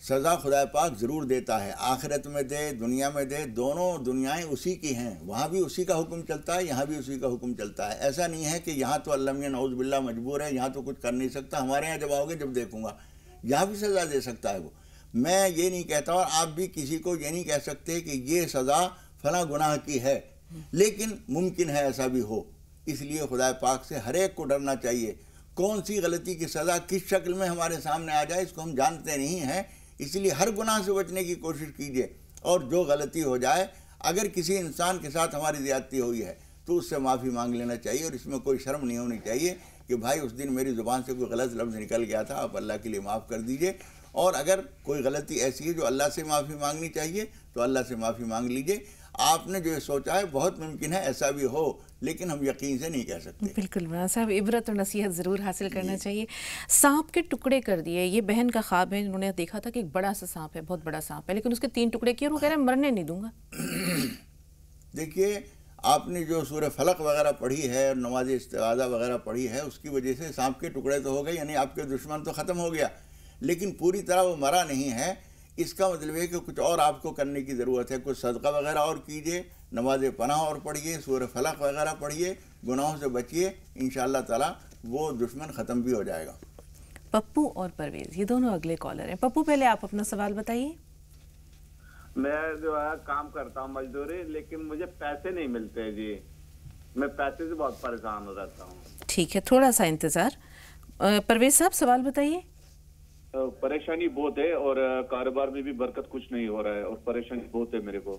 سزا خدا پاک ضرور دیتا ہے، آخرت میں دے، دنیا میں دے، دونوں دنیایں اسی کی ہیں، وہاں بھی اسی کا حکم چلتا ہے، یہاں بھی اسی کا حکم چلتا ہے۔ ایسا نہیں ہے کہ یہاں تو اللہ میاں نعوذ باللہ مجبور ہے، یہاں تو کچھ کر نہیں سکتا، ہمارے یہاں جب آؤ گے جب دیکھوں گا یہاں بھی سزا دے سکتا ہے وہ۔ میں یہ نہیں کہتا اور آپ بھی کسی کو یہ نہیں کہہ سکتے کہ یہ سزا فلاں گناہ کی ہے، لیکن ممکن ہے ایسا بھی ہو۔ اس لیے خدا پاک سے ہر ایک کو ڈرنا چاہیے۔ کون سی غلطی کی سزا کس شکل میں ہمارے سامنے آ جائے اس کو ہم جانتے نہیں ہیں، اس لیے ہر گناہ سے بچنے کی کوشش کیجیے، اور جو غلطی ہو جائے، اگر کسی انسان کے ساتھ ہماری زیادتی ہوئی ہے تو اس سے معافی مانگ لینا چاہیے، اور اس میں کوئی شرم نہیں ہونی چاہیے کہ بھائی اس دن میری زبان سے کوئی غلط لفظ نکل گیا تھا، آپ اللہ کے لیے معاف کر دیجئے۔ اور اگر کوئی غلطی ایسی ہے جو اللہ سے معافی مانگنی چاہیے تو اللہ سے معافی مانگ لیجئے۔ آپ نے جو سوچا ہے بہت ممکن ہے ایسا بھی ہو، لیکن ہم یقین سے نہیں کہہ سکتے۔ بالکل مولانا صاحب، عبرت اور نصیحت ضرور حاصل کرنا چاہیے۔ سانپ کے ٹکڑے کر دیے، یہ بہن کا خواب ہے، انہوں نے دیکھا تھا کہ ایک بڑا سا سانپ ہے، بہت بڑا سانپ ہے، لیکن اس کے 3 ٹکڑے کیے اور وہ کہہ رہے ہیں مرنے نہیں دوں گا۔ دیکھیے، آپ نے جو سورہ فلق وغیرہ پڑھی ہے اور نماز استعاذہ وغیرہ پڑھی ہے، اس کی وجہ سے سانپ کے ٹکڑے تو ہو گئے، یعنی آپ کے دشمن تو ختم ہو گیا، لیکن پوری طرح وہ مرا نہیں ہے۔ اس کا مطلب ہے کہ کچھ اور آپ کو کرنے کی ضرورت ہے، کچھ صدقہ وغیرہ اور کیجئے، نماز پناہ اور پڑھیے، سورہ فلق وغیرہ پڑھیے، گناہوں سے بچیے، انشاءاللہ تعالی وہ دشمن ختم بھی ہو جائے گا۔ پپو اور پرویز یہ دونوں اگلے کالر ہیں۔ پپو، پہلے آپ اپنا سوال بتائیے۔ میں جو ہے کام کرتا ہوں مزدوری، لیکن مجھے پیسے نہیں ملتے جی، میں پیسے سے بہت پریشان ہو رہتا ہوں۔ ٹھیک ہے، تھوڑا سا انتظار۔ پرویز صاحب سوال بتائیے۔ پریشانی بہت ہے اور کاروبار میں بھی برکت کچھ نہیں ہو رہا ہے اور پریشانی بہت ہے میرے کو۔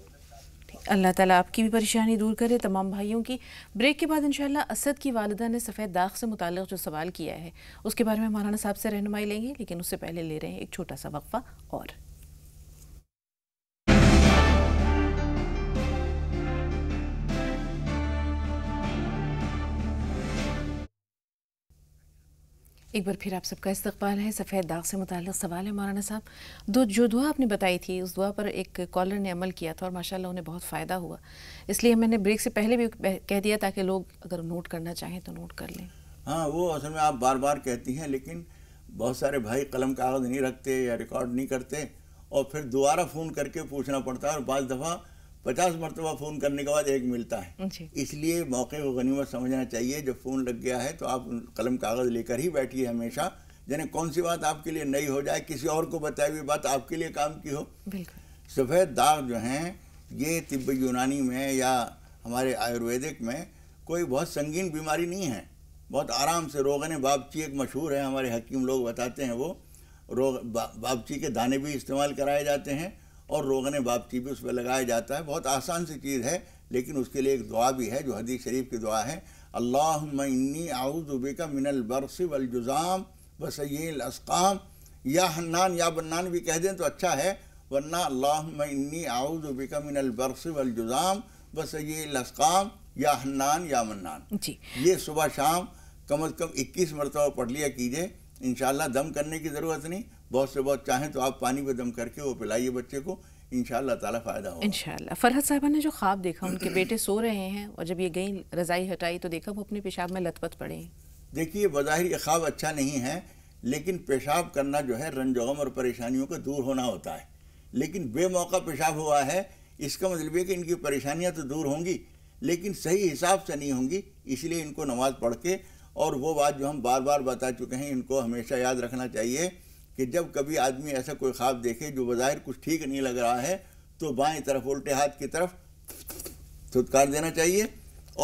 اللہ تعالیٰ آپ کی بھی پریشانی دور کرے، تمام بھائیوں کی۔ بریک کے بعد انشاءاللہ اسد کی والدہ نے سفید داغ سے متعلق جو سوال کیا ہے اس کے بارے میں مولانا صاحب سے رہنمائی لیں گے، لیکن اس سے پہلے لے رہے ہیں ایک چھوٹا سا وقفہ اور۔ ایک بار پھر آپ سب کا استقبال ہے۔ سفید داغ سے متعلق سوال ہے مولانا صاحب، جو دعا آپ نے بتائی تھی اس دعا پر ایک کالر نے عمل کیا تھا اور ماشاءاللہ انہیں بہت فائدہ ہوا، اس لیے میں نے بریک سے پہلے بھی کہہ دیا تاکہ لوگ اگر نوٹ کرنا چاہیں تو نوٹ کر لیں۔ ہاں، وہ اصل میں آپ بار بار کہتی ہیں، لیکن بہت سارے بھائی قلم کاغذ نہیں رکھتے یا ریکارڈ نہیں کرتے، اور پھر دوبارہ فون کر کے پوچھنا پڑتا ہے، اور بعض دفعہ 50 مرتبہ فون کرنے کے بعد ایک ملتا ہے۔ اس لیے موقع کو غنیمت سمجھنا چاہیے۔ جب فون لگ گیا ہے تو آپ قلم کاغذ لے کر ہی بیٹھیے ہمیشہ، یعنی کون سی بات آپ کے لیے نئی ہو جائے، کسی اور کو بتائی ہوئی بات آپ کے لیے کام کی ہو۔ سفید داغ جو ہیں یہ طب یونانی میں یا ہمارے آیورویدک میں کوئی بہت سنگین بیماری نہیں ہے، بہت آرام سے۔ روغن بابچی ایک مشہور ہے، ہمارے حکیم لوگ بتاتے ہیں، وہ بابچی کے دانے بھی استعمال کرائے جاتے ہیں اور روغن بابچی بھی اس پہ لگایا جاتا ہے۔ بہت آسان سی چیز ہے، لیکن اس کے لیے ایک دعا بھی ہے جو حدیث شریف کی دعا ہے، اللہم انی اعوذ بک من البرص والجذام وسیء الاسقام۔ یا حنان یا بنان بھی کہہ دیں تو اچھا ہے، ورنہ اللہم انی اعوذ بک من البرص والجذام وسیء الاسقام یا حنان یا منان۔ یہ صبح شام کم از کم 21 مرتبہ پڑھ لیا کیجئے، انشاءاللہ دم کرنے کی ضرورت نہیں، بہت سے بہت چاہیں تو آپ پانی پہ دم کر کے وہ پلائیے بچے کو، انشاءاللہ تعالیٰ فائدہ ہوگا انشاءاللہ۔ فرحت صاحبہ نے جو خواب دیکھا، ان کے بیٹے سو رہے ہیں اور جب یہ گئیں رضائی ہٹائی تو دیکھا وہ اپنے پیشاب میں لت پت پڑے ہیں۔ دیکھیے، بظاہر یہ خواب اچھا نہیں ہے، لیکن پیشاب کرنا جو ہے رنج و غم اور پریشانیوں کا دور ہونا ہوتا ہے، لیکن بے موقع پیشاب ہوا ہے، اس کا مطلب ہے کہ ان کی پریشانیاں تو دور ہوں گی لیکن صحیح حساب سے نہیں ہوں گی، اس لیے ان کو نماز پڑھ کے، اور وہ بات جو ہم بار بار بتا چکے ہیں، ان کو ہمیشہ یاد رکھنا چاہیے کہ جب کبھی آدمی ایسا کوئی خواب دیکھے جو بظاہر کچھ ٹھیک نہیں لگ رہا ہے تو بائیں طرف الٹے ہاتھ کی طرف تھتکار دینا چاہیے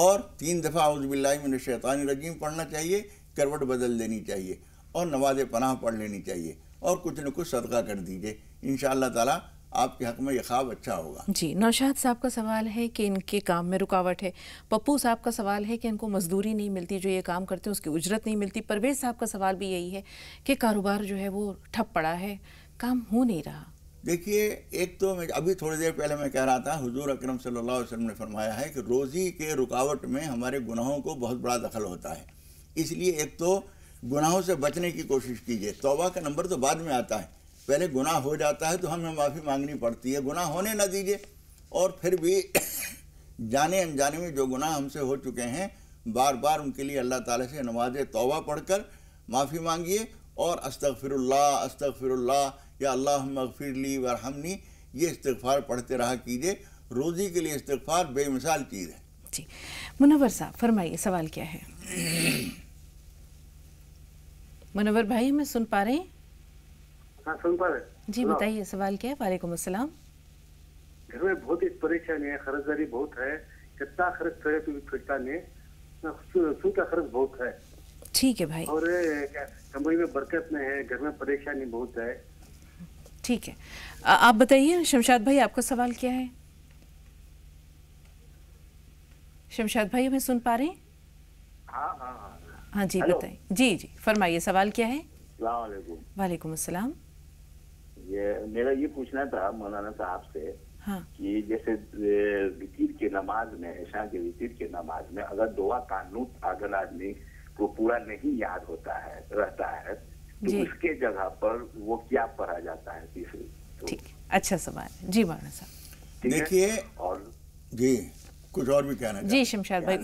اور 3 دفعہ اعوذ باللہ من الشیطان الرجیم پڑھنا چاہیے، کروٹ بدل دینی چاہیے اور نماز پناہ پڑھ لینی چاہیے اور کچھ نہ کچھ صدقہ کر دیجئے، انشاءاللہ تعالیٰ آپ کے حق میں یہ خواب اچھا ہوگا۔ جی، نوشاد صاحب کا سوال ہے کہ ان کے کام میں رکاوٹ ہے۔ پپو صاحب کا سوال ہے کہ ان کو مزدوری نہیں ملتی، جو یہ کام کرتے ہیں اس کی اجرت نہیں ملتی۔ پرویز صاحب کا سوال بھی یہی ہے کہ کاروبار جو ہے وہ ٹھپ پڑا ہے، کام ہو نہیں رہا۔ دیکھیے، ایک تو میں ابھی تھوڑی دیر پہلے میں کہہ رہا تھا، حضور اکرم صلی اللہ علیہ وسلم نے فرمایا ہے کہ روزی کے رکاوٹ میں ہمارے گناہوں کو بہت بڑا دخل ہوتا ہے، اس لیے ایک تو گناہوں سے بچنے کی کوشش کیجیے۔ توبہ کا نمبر تو بعد میں آتا ہے، پہلے گناہ ہو جاتا ہے تو ہمیں معافی مانگنی پڑتی ہے، گناہ ہونے نہ دیجیے، اور پھر بھی جانے انجانے میں جو گناہ ہم سے ہو چکے ہیں بار بار ان کے لیے اللہ تعالیٰ سے نماز توبہ پڑھ کر معافی مانگیے اور استغفر اللہ یا اللہم اغفر لی ورحمنی، یہ استغفار پڑھتے رہا کیجئے. روزی کے لیے استغفار بے مثال چیز ہے. جی منور صاحب فرمائیے سوال کیا ہے؟ منور بھائی ہمیں سن پا رہے ہیں؟ ہاں سن پا رہے. جی بتائیے سوال کیا ہے. وعلیکم السلام. گھر میں بہت پریشانی ہے، خرچ داری بہت ہے، کتنا خرچ کرے تو بھی پھرتا نہیں، سود کا خرچ بہت ہے. ٹھیک ہے بھائی. اور کمائی میں برکت نہیں ہے، گھر میں پریشانی بہت ہے. ٹھیک ہے آپ بتائیے شمشاد بھائی آپ کا سوال کیا ہے؟ شمشاد بھائی ہمیں سن پا رہے ہیں؟ ہاں جی بتائیں. جی جی فرمائیے سوال کیا ہے؟ السلام علیکم. وعلیکم السلام. میرا یہ پوچھنا تھا مولانا صاحب سے کہ جیسے وتر کی نماز میں، عشاء کے وتر کی نماز میں اگر دعا قانوت اگر آدمی کو پورا نہیں یاد ہوتا ہے رہتا ہے تو اس کے جگہ پر وہ کیا پڑھا جاتا ہے تیسری؟ ٹھیک اچھا سوال ہے. جی مولانا صاحب دیکھیے. اور جی کچھ اور بھی کہنا جی شمشاد بھائی.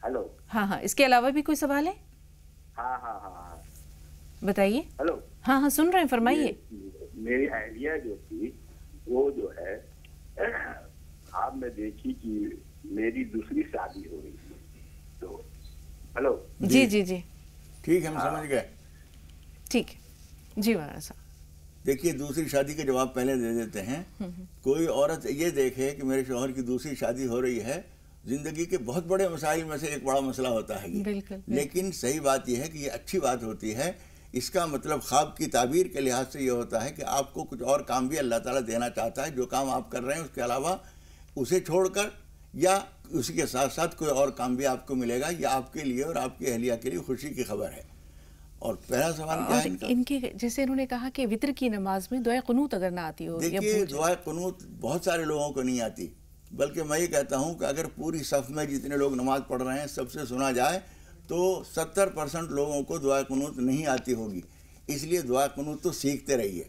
ہلو. ہاں اس کے علاوہ بھی کوئی سوال ہے؟ ہاں بتائیے. ہلو. ہاں سن رہے ہیں فرمائیے. میری آئیڈیا جو تھی وہ جو ہے آپ نے دیکھی کہ میری دوسری شادی ہو رہی تھی تو ہلو. جی جی جی ٹھیک ہم سمجھ گئے. ٹھیک ہے جی مولانا صاحب. دیکھیے دوسری شادی کا جواب پہلے دے دیتے ہیں. کوئی عورت یہ دیکھے کہ میرے شوہر کی دوسری شادی ہو رہی ہے، زندگی کے بہت بڑے مسائل میں سے ایک بڑا مسئلہ ہوتا ہے یہ. لیکن صحیح بات یہ ہے کہ یہ اچھی بات ہوتی ہے. اس کا مطلب خواب کی تعبیر کے لحاظ سے یہ ہوتا ہے کہ آپ کو کچھ اور کام بھی اللہ تعالیٰ دینا چاہتا ہے. جو کام آپ کر رہے ہیں اس کے علاوہ اسے چھوڑ کر یا اسی کے ساتھ ساتھ کوئی اور کام بھی آپ کو ملے گا. یہ آپ کے لیے اور آپ کی اہلیہ کے لیے خوشی کی خبر ہے. اور پہلا سوال کیا ہے ان کے؟ جیسے انہوں نے کہا کہ وتر کی نماز میں دعائے قنوت اگر نہ آتی ہو. دیکھیے دعائے قنوت بہت سارے لوگوں کو نہیں آتی، بلکہ میں یہ کہتا ہوں کہ اگر پوری صف میں جتنے لوگ نماز پڑھ رہے ہیں سب سے سنا جائے تو 70% لوگوں کو دعائے قنوت نہیں آتی ہوگی. اس لیے دعائے قنوت تو سیکھتے رہیے.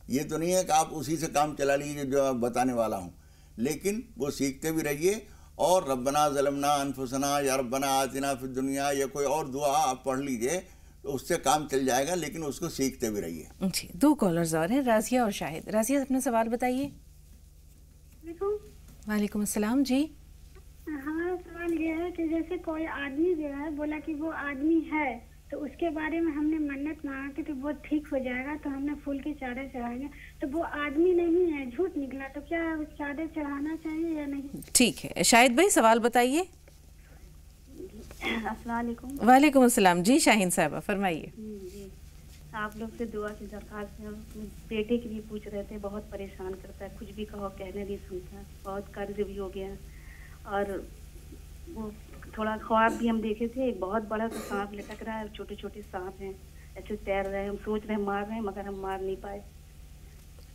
یہ تو نہیں ہے کہ آپ اسی سے کام چلا لیجیے جو آپ بتانے والا ہوں، لیکن وہ سیکھتے بھی رہیے. اور ربنا ظلمنا انفسنا یا ربنا آتنا فی الدنیا یا کوئی اور دعا آپ پڑھ لیجئے تو اس سے کام چل جائے گا، لیکن اس کو سیکھتے بھی رہیے. جی 2 کالرز اور ہیں، رازیہ اور شاہد. رازیہ اپنا سوال بتائیے. وعلیکم السلام. جی ہمارا سوال یہ ہے کہ جیسے کوئی آدمی جو ہے بولا کہ وہ آدمی ہے تو اس کے بارے میں ہم نے منت مانگا کہ تو وہ ٹھیک ہو جائے گا تو ہم نے پھول کی چادر چڑھائیں گے، تو وہ آدمی نہیں ہے، جھوٹ نکلا، تو کیا چادر چڑھانا چاہیے یا نہیں؟ ٹھیک ہے شاہد بھائی سوال بتائیے. السلام علیکم. وعلیکم السلام. جی شاہین صاحبہ فرمائیے. جی آپ لوگ سے دعا کی درخواست ہے. بیٹے کے لیے پوچھ رہے تھے، بہت پریشان کرتا ہے، کچھ بھی کہو کہنے نہیں سنتا، بہت قرض بھی ہو گیا اور وہ تھوڑا خواب بھی ہم دیکھے تھے، بہت بڑا سا سانپ لٹک رہا ہے، چھوٹے چھوٹے سانپ ہیں ایسے تیر رہے ہیں، ہم سوچ رہے ہیں مار رہے ہیں مگر ہم مار نہیں پائے.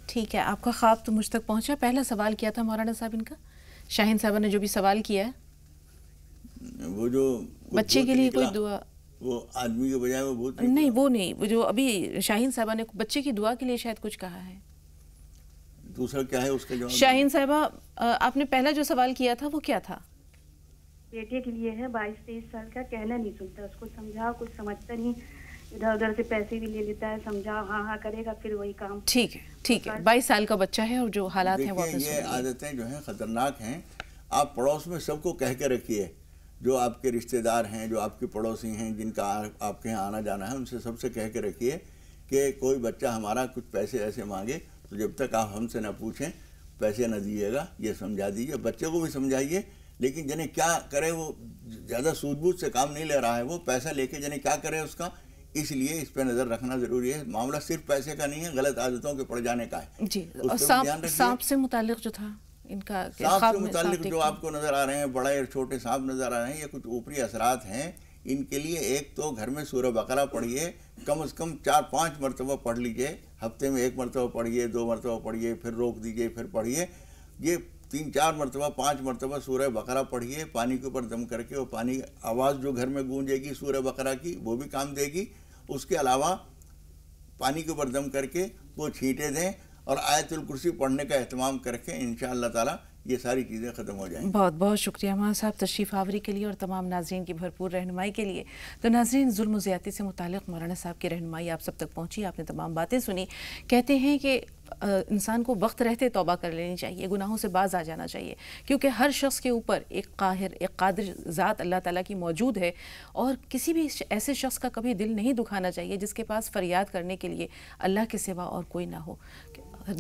ٹھیک ہے آپ کا خواب تو مجھ تک پہنچا. پہلا سوال کیا تھا مولانا صاحب ان کا؟ شاہین صاحبہ نے جو بھی سوال کیا ہے وہ جو بچے کے لیے کوئی دعا، وہ آدمی کے بجائے وہ بہت نہیں، وہ نہیں، وہ جو ابھی شاہین صاحبہ نے بچے کی دعا کے لیے شاید کچھ کہا ہے. دوسرا کیا ہے اس کا جواب؟ شاہین صاحبہ آپ نے پہلا جو سوال کیا تھا وہ کیا تھا؟ بیٹے کے لیے ہے، 22-23 سال کا، کہنا نہیں سنتا، اس کو سمجھاؤ کچھ سمجھتا نہیں، ادھر ادھر سے پیسے بھی لے لیتا ہے، سمجھاؤ ہاں کرے گا پھر وہی کام. ٹھیک ہے 22 سال کا بچہ ہے اور جو حالات ہیں وہ آپ نے یہ عادتیں جو ہیں خطرناک ہیں. آپ پڑوس میں سب کو کہہ کے رکھیے، جو آپ کے رشتہ دار ہیں، جو آپ کے پڑوسی ہیں، جن کا آپ کے یہاں آنا جانا ہے، ان سے سب سے کہہ کے رکھیے کہ کوئی بچہ ہمارا کچھ پیسے ایسے مانگے تو جب تک آپ ہم سے نہ پوچھیں پیسے نہ دیجیے گا. یہ سمجھا دیجیے، بچے کو بھی سمجھائیے. لیکن جنہیں کیا کرے، وہ زیادہ سود بوجھ سے کام نہیں لے رہا ہے، وہ پیسہ لے کے جنہیں کیا کرے اس کا، اس لیے اس پہ نظر رکھنا ضروری ہے. معاملہ صرف پیسے کا نہیں ہے، غلط عادتوں کے پڑ جانے کا ہے. جی اور سانپ سے متعلق جو تھا ان کا، سانپ سے متعلق جو آپ کو نظر آ رہے ہیں، بڑے اور چھوٹے سانپ نظر آ رہے ہیں، یہ کچھ اوپری اثرات ہیں. ان کے لیے ایک تو گھر میں سورہ بقرہ پڑھیے، کم از کم 4-5 مرتبہ پڑھ لیجئے. ہفتے میں 1 مرتبہ پڑھیے، 2 مرتبہ پڑھیے، پھر روک دیجئے، پھر پڑھیے. یہ 3-4 مرتبہ 5 مرتبہ سورہ بقرہ پڑھیے پانی کے اوپر دم کر کے. وہ پانی آواز جو گھر میں گونجے گی سورہ بقرہ کی وہ بھی کام دے گی. اس کے علاوہ پانی کے اوپر دم کر کے وہ چھینٹے دیں اور آیت الکرسی پڑھنے کا اہتمام کر کے انشاءاللہ تعالیٰ یہ ساری چیزیں ختم ہو جائیں. بہت بہت شکریہ ماں صاحب تشریف آوری کے لیے اور تمام ناظرین کی بھرپور رہنمائی کے لیے. تو ناظرین، ظلم و زیادتی سے متعلق مولانا صاحب کی رہنمائی آپ سب تک پہنچی، آپ نے تمام باتیں سنی. کہتے ہیں کہ انسان کو وقت رہتے توبہ کر لینی چاہیے، گناہوں سے باز آ جانا چاہیے، کیونکہ ہر شخص کے اوپر ایک قاہر، ایک قادر ذات اللہ تعالیٰ کی موجود ہے، اور کسی بھی ایسے شخص کا کبھی دل نہیں دکھانا چاہیے جس کے پاس فریاد کرنے کے لیے اللہ کے سوا اور کوئی نہ ہو.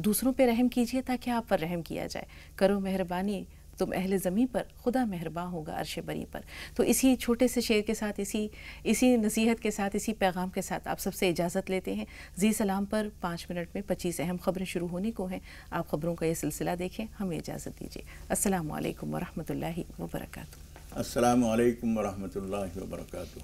دوسروں پہ رحم کیجئے تاکہ آپ پر رحم کیا جائے. کرو مہربانی تم اہل زمین پر، خدا مہرباں ہوگا عرش بری پر. تو اسی چھوٹے سے شعر کے ساتھ، اسی نصیحت کے ساتھ، اسی پیغام کے ساتھ آپ سب سے اجازت لیتے ہیں. زی سلام پر 5 منٹ میں 25 اہم خبریں شروع ہونے کو ہیں. آپ خبروں کا یہ سلسلہ دیکھیں. ہمیں اجازت دیجیے. السلام علیکم ورحمۃ اللہ وبرکاتہ. السلام علیکم ورحمۃ اللہ وبرکاتہ.